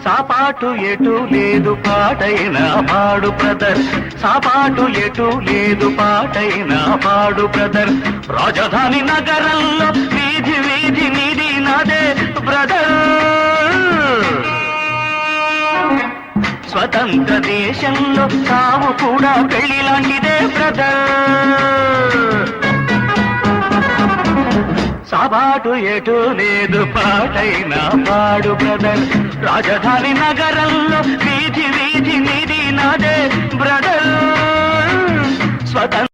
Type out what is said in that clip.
సాపాటు ఎటు లేదు పాటైనా పాడు బ్రదర్, సాపాటు ఎటు లేదు పాటైనా పాడు బ్రదర్. రాజధాని నగరంలో వీధి వీధి నీది నాదే బ్రదర్. స్వతంత్ర దేశంలో సావు కూడా పెళ్లి లాంటిదే బ్రదర్. సాబాటు ఎటు లేదు పాటైనా పాడు బ్రదర్. రాజధాని నగరంలో వీధి వీధి నీది నాదే బ్రదర్. స్వతంత్ర